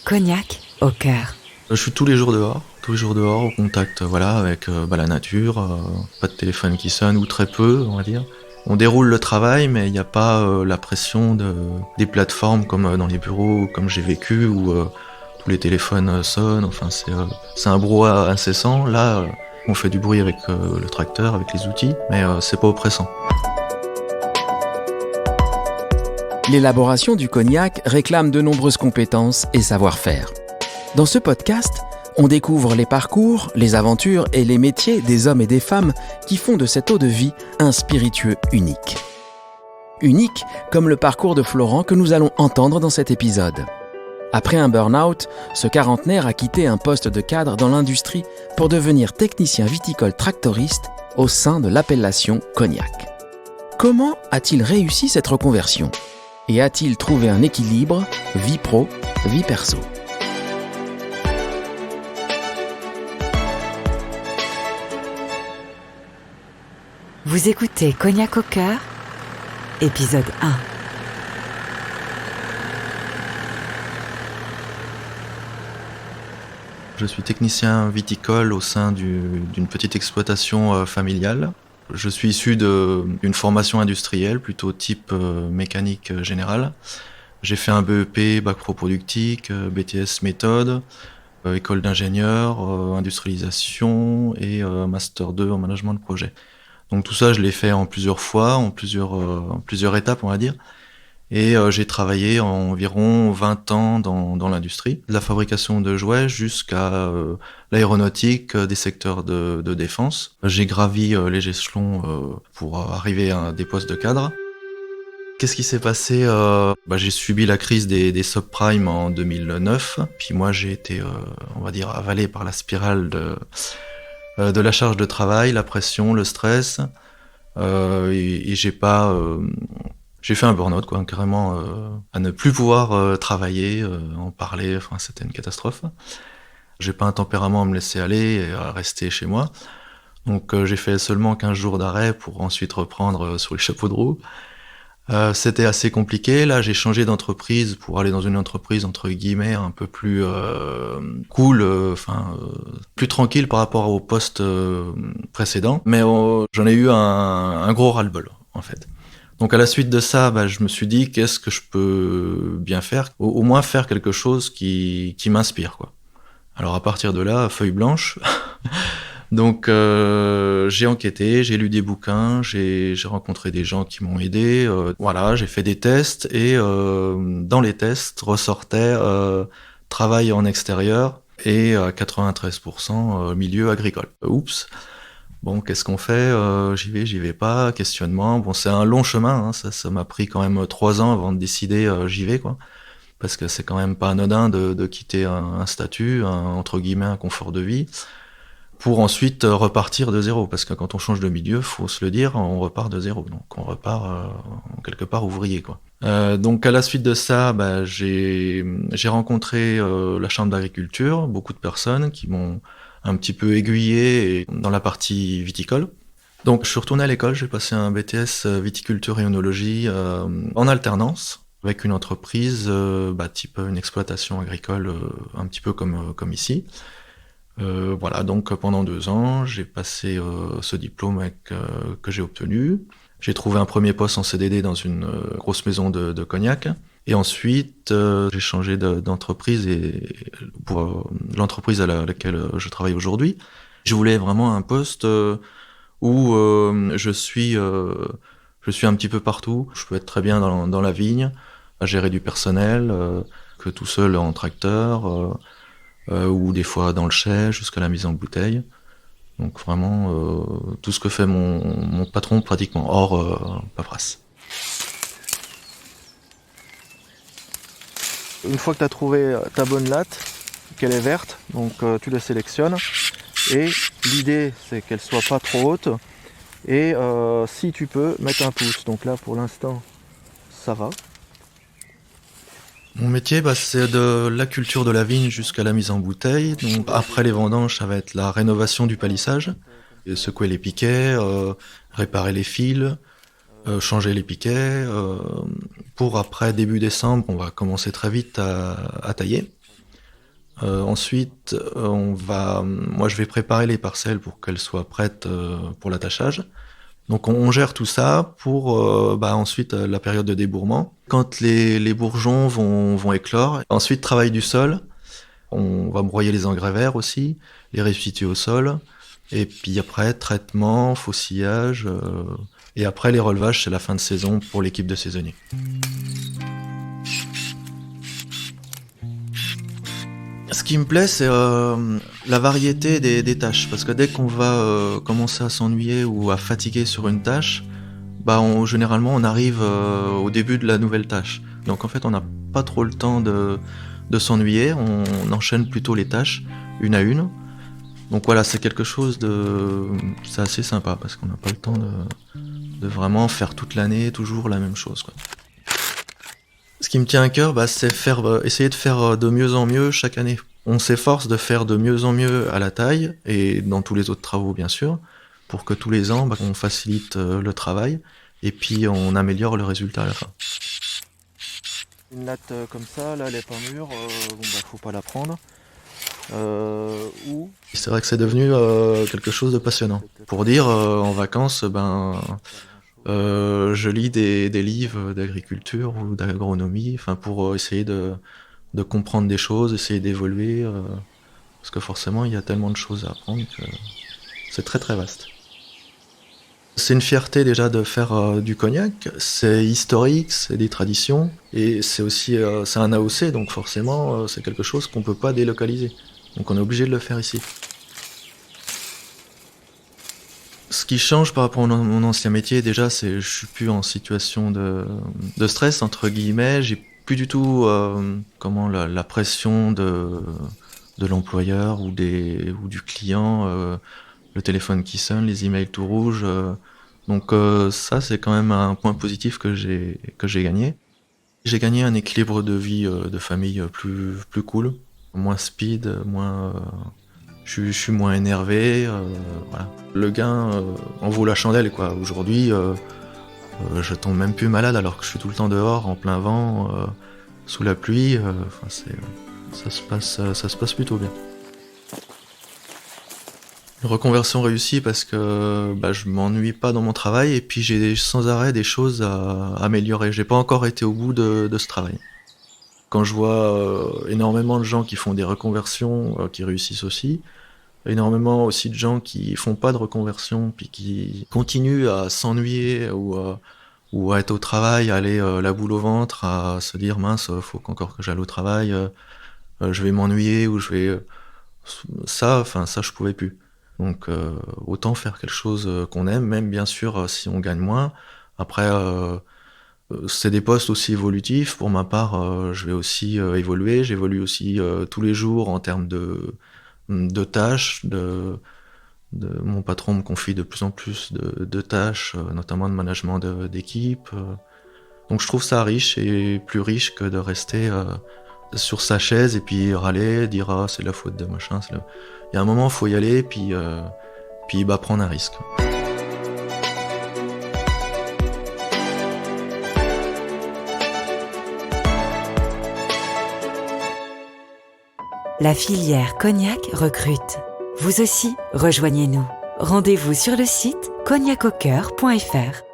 Cognac au cœur. Je suis tous les jours dehors au contact avec la nature, pas de téléphone qui sonne ou très peu, on va dire. On déroule le travail, mais il n'y a pas la pression des plateformes comme dans les bureaux, comme j'ai vécu, où tous les téléphones sonnent. Enfin, c'est un brouhaha incessant. Là, on fait du bruit avec le tracteur, avec les outils, mais c'est pas oppressant. L'élaboration du cognac réclame de nombreuses compétences et savoir-faire. Dans ce podcast, on découvre les parcours, les aventures et les métiers des hommes et des femmes qui font de cette eau de vie un spiritueux unique. Unique comme le parcours de Florent que nous allons entendre dans cet épisode. Après un burn-out, ce quarantenaire a quitté un poste de cadre dans l'industrie pour devenir technicien viticole tractoriste au sein de l'appellation Cognac. Comment a-t-il réussi cette reconversion ? Et a-t-il trouvé un équilibre vie pro, vie perso ? Vous écoutez Cognac au cœur, épisode 1. Je suis technicien viticole au sein d'une petite exploitation familiale. Je suis issu d'une formation industrielle, plutôt type mécanique générale. J'ai fait un BEP, bac pro productique, BTS méthode, école d'ingénieur, industrialisation et master 2 en management de projet. Donc tout ça, je l'ai fait en plusieurs fois, en plusieurs étapes, on va dire. Et j'ai travaillé environ 20 ans dans l'industrie, de la fabrication de jouets jusqu'à l'aéronautique, des secteurs de défense. J'ai gravi les échelons pour arriver à des postes de cadre. Qu'est-ce qui s'est passé ? J'ai subi la crise des subprimes en 2009. Puis moi, j'ai été, on va dire, avalé par la spirale de la charge de travail, la pression, le stress. Et j'ai fait un burn-out, carrément, à ne plus pouvoir travailler, en parler, c'était une catastrophe. J'ai pas un tempérament à me laisser aller et à rester chez moi. Donc j'ai fait seulement 15 jours d'arrêt pour ensuite reprendre sur les chapeaux de roue. C'était assez compliqué. Là, j'ai changé d'entreprise pour aller dans une entreprise, entre guillemets, un peu plus cool, plus tranquille par rapport au poste précédent. Mais j'en ai eu un gros ras-le-bol, en fait. Donc à la suite de ça, je me suis dit, qu'est-ce que je peux bien faire ? Au moins faire quelque chose qui m'inspire, quoi. Alors à partir de là, feuille blanche. Donc j'ai enquêté, j'ai lu des bouquins, j'ai rencontré des gens qui m'ont aidé. J'ai fait des tests et dans les tests ressortait travail en extérieur et à 93% milieu agricole. Oups. Bon, qu'est-ce qu'on fait ? J'y vais pas, questionnement. Bon, c'est un long chemin, ça m'a pris quand même 3 ans avant de décider j'y vais, quoi. Parce que c'est quand même pas anodin de quitter un statut, entre guillemets, un confort de vie, pour ensuite repartir de zéro. Parce que quand on change de milieu, faut se le dire, on repart de zéro. Donc on repart quelque part ouvrier, quoi. Donc à la suite de ça, j'ai rencontré la chambre d'agriculture, beaucoup de personnes qui m'ont un petit peu aiguillé dans la partie viticole. Donc je suis retourné à l'école, j'ai passé un BTS viticulture et œnologie en alternance avec une entreprise type une exploitation agricole un petit peu comme ici. Donc pendant 2 ans, j'ai passé ce diplôme que j'ai obtenu. J'ai trouvé un premier poste en CDD dans une grosse maison de cognac. Et ensuite, j'ai changé d'entreprise pour l'entreprise à laquelle je travaille aujourd'hui. Je voulais vraiment un poste où je suis un petit peu partout. Je peux être très bien dans la vigne, à gérer du personnel, que tout seul en tracteur, ou des fois dans le chai, jusqu'à la mise en bouteille. Donc vraiment, tout ce que fait mon patron pratiquement, hors paperasse. Une fois que tu as trouvé ta bonne latte, qu'elle est verte, donc tu la sélectionnes. Et l'idée, c'est qu'elle soit pas trop haute. Et si tu peux, mettre un pouce. Donc là, pour l'instant, ça va. Mon métier, c'est de la culture de la vigne jusqu'à la mise en bouteille. Donc après les vendanges, ça va être la rénovation du palissage, secouer les piquets, réparer les fils, changer les piquets, pour après début décembre, on va commencer très vite à tailler. Ensuite, moi je vais préparer les parcelles pour qu'elles soient prêtes pour l'attachage. Donc on gère tout ça pour ensuite la période de débourrement. Quand les bourgeons vont éclore, ensuite travail du sol. On va broyer les engrais verts aussi, les restituer au sol. Et puis après, traitement, faucillage. Et après, les relevages, c'est la fin de saison pour l'équipe de saisonniers. Ce qui me plaît, c'est la variété des tâches. Parce que dès qu'on va commencer à s'ennuyer ou à fatiguer sur une tâche, généralement, on arrive au début de la nouvelle tâche. Donc en fait, on n'a pas trop le temps de s'ennuyer. On enchaîne plutôt les tâches, une à une. Donc voilà, c'est quelque chose c'est assez sympa parce qu'on n'a pas le temps de vraiment faire toute l'année toujours la même chose, quoi. Ce qui me tient à cœur, c'est essayer de faire de mieux en mieux chaque année. On s'efforce de faire de mieux en mieux à la taille et dans tous les autres travaux, bien sûr, pour que tous les ans, on facilite le travail et puis on améliore le résultat à la fin. Une latte comme ça, là, elle est pas mûre, faut pas la prendre. C'est vrai que c'est devenu quelque chose de passionnant. Pour dire, en vacances, je lis des livres d'agriculture ou d'agronomie, pour essayer de comprendre des choses, essayer d'évoluer, parce que forcément il y a tellement de choses à apprendre que c'est très très vaste. C'est une fierté déjà de faire du cognac, c'est historique, c'est des traditions, et c'est aussi c'est un AOC, donc forcément c'est quelque chose qu'on peut pas délocaliser. Donc on est obligé de le faire ici. Ce qui change par rapport à mon ancien métier, déjà, c'est que je suis plus en situation de stress, entre guillemets. J'ai plus du tout la pression de l'employeur ou du client, le téléphone qui sonne, les emails tout rouges. Donc ça, c'est quand même un point positif que j'ai gagné. J'ai gagné un équilibre de vie, de famille plus cool, moins speed, moins... Je suis moins énervé, voilà. Le gain en vaut la chandelle, quoi. Aujourd'hui, je tombe même plus malade alors que je suis tout le temps dehors, en plein vent, sous la pluie. Ça se passe plutôt bien. Une reconversion réussie parce que je m'ennuie pas dans mon travail et puis j'ai sans arrêt des choses à améliorer. J'ai pas encore été au bout de ce travail. Quand je vois énormément de gens qui font des reconversions, qui réussissent aussi, énormément aussi de gens qui font pas de reconversion, puis qui continuent à s'ennuyer ou à être au travail, à aller la boule au ventre, à se dire mince, faut qu'encore que j'aille au travail, je vais m'ennuyer ou je vais... Ça je pouvais plus. Donc autant faire quelque chose qu'on aime, même bien sûr si on gagne moins. Après... c'est des postes aussi évolutifs. Pour ma part, je vais aussi évoluer. J'évolue aussi tous les jours en termes de tâches. Mon patron me confie de plus en plus de tâches, notamment de management d'équipe. Donc je trouve ça riche et plus riche que de rester sur sa chaise et puis râler, dire ah c'est la faute de machin. Il y a un moment, il faut y aller puis prendre un risque. La filière Cognac recrute. Vous aussi, rejoignez-nous. Rendez-vous sur le site cognacaucoeur.fr.